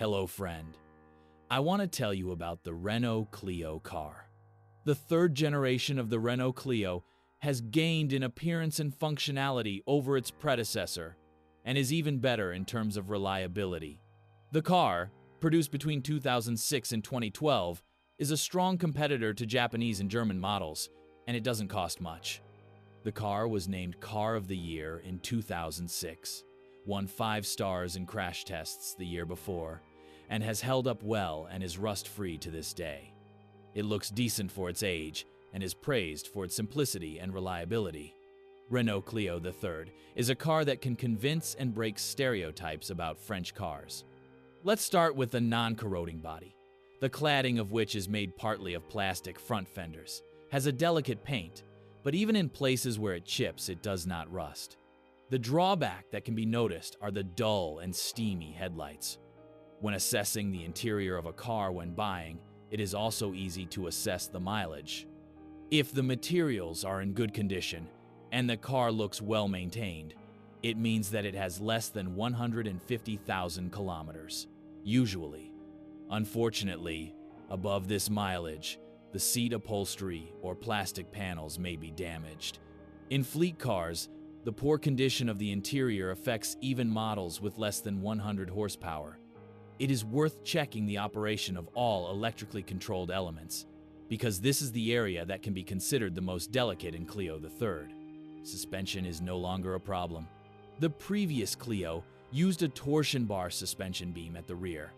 Hello, friend. I want to tell you about the Renault Clio car. The third generation of the Renault Clio has gained in appearance and functionality over its predecessor and is even better in terms of reliability. The car, produced between 2006 and 2012, is a strong competitor to Japanese and German models, and it doesn't cost much. The car was named Car of the Year in 2006, won 5 stars in crash tests the year before, and has held up well and is rust-free to this day. It looks decent for its age and is praised for its simplicity and reliability. Renault Clio III is a car that can convince and break stereotypes about French cars. Let's start with the non-corroding body, the cladding of which is made partly of plastic front fenders, has a delicate paint, but even in places where it chips, it does not rust. The drawback that can be noticed are the dull and steamy headlights. When assessing the interior of a car when buying, it is also easy to assess the mileage. If the materials are in good condition and the car looks well maintained, it means that it has less than 150,000 kilometers, usually. Unfortunately, above this mileage, the seat upholstery or plastic panels may be damaged. In fleet cars, the poor condition of the interior affects even models with less than 100 horsepower. It is worth checking the operation of all electrically controlled elements, because this is the area that can be considered the most delicate in Clio III. Suspension is no longer a problem. The previous Clio used a torsion bar suspension beam at the rear.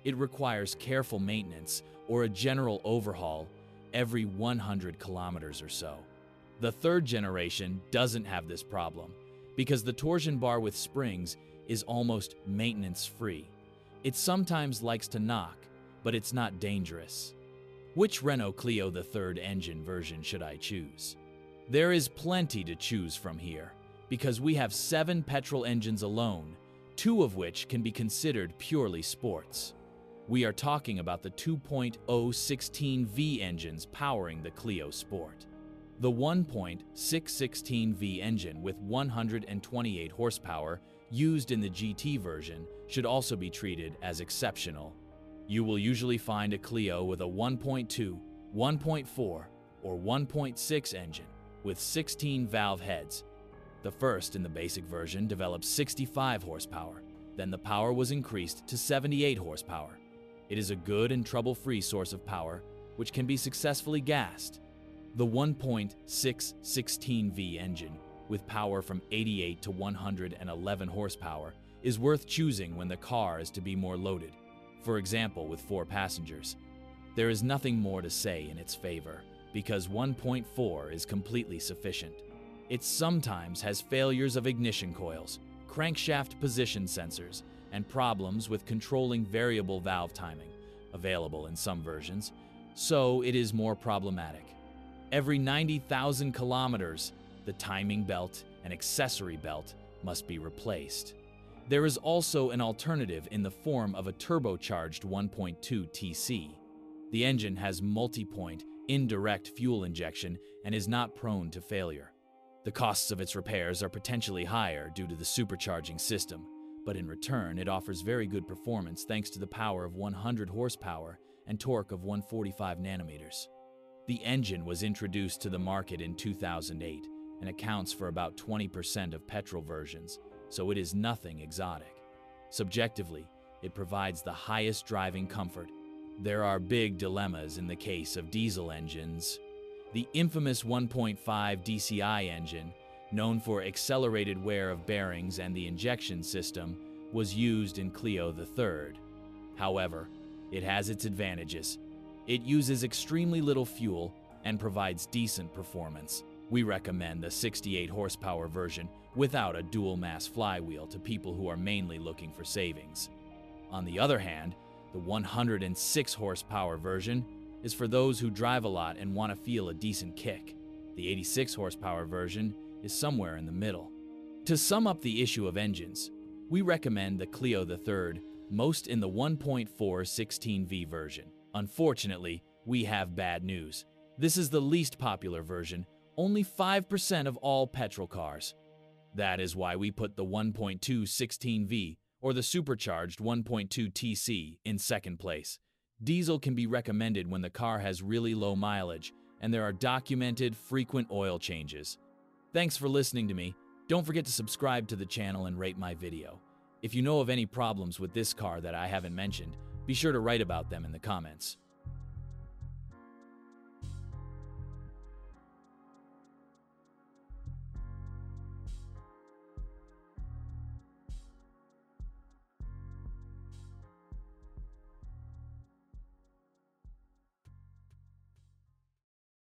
It requires careful maintenance or a general overhaul every 100 kilometers or so. The third generation doesn't have this problem because the torsion bar with springs is almost maintenance-free. It sometimes likes to knock, but it's not dangerous. Which Renault Clio III engine version should I choose? There is plenty to choose from here, because we have 7 petrol engines alone, 2 of which can be considered purely sports. We are talking about the 2.016V engines powering the Clio Sport. The 1.616V engine with 128 horsepower used in the GT version should also be treated as exceptional. You will usually find a Clio with a 1.2, 1.4, or 1.6 engine with 16 valve heads. The first in the basic version developed 65 horsepower, then the power was increased to 78 horsepower. It is a good and trouble-free source of power, which can be successfully gassed. The 1.616V engine, with power from 88 to 111 horsepower, is worth choosing when the car is to be more loaded, for example with 4 passengers. There is nothing more to say in its favor, because 1.4 is completely sufficient. It sometimes has failures of ignition coils, crankshaft position sensors, and problems with controlling variable valve timing, available in some versions, so it is more problematic. Every 90,000 kilometers, the timing belt and accessory belt must be replaced. There is also an alternative in the form of a turbocharged 1.2 TC. The engine has multi-point, indirect fuel injection and is not prone to failure. The costs of its repairs are potentially higher due to the supercharging system, but in return it offers very good performance thanks to the power of 100 horsepower and torque of 145 nanometers. The engine was introduced to the market in 2008 and accounts for about 20% of petrol versions, so it is nothing exotic. Subjectively, it provides the highest driving comfort. There are big dilemmas in the case of diesel engines. The infamous 1.5 DCI engine, known for accelerated wear of bearings and the injection system, was used in Clio III. However, it has its advantages. It uses extremely little fuel and provides decent performance. We recommend the 68 horsepower version without a dual mass flywheel to people who are mainly looking for savings. On the other hand, the 106 horsepower version is for those who drive a lot and want to feel a decent kick. The 86 horsepower version is somewhere in the middle. To sum up the issue of engines, we recommend the Clio III most in the 1.416V version. Unfortunately, we have bad news. This is the least popular version, only 5% of all petrol cars. That is why we put the 1.216V or the supercharged 1.2 TC in second place. Diesel can be recommended when the car has really low mileage and there are documented frequent oil changes. Thanks for listening to me. Don't forget to subscribe to the channel and rate my video. If you know of any problems with this car that I haven't mentioned, be sure to write about them in the comments.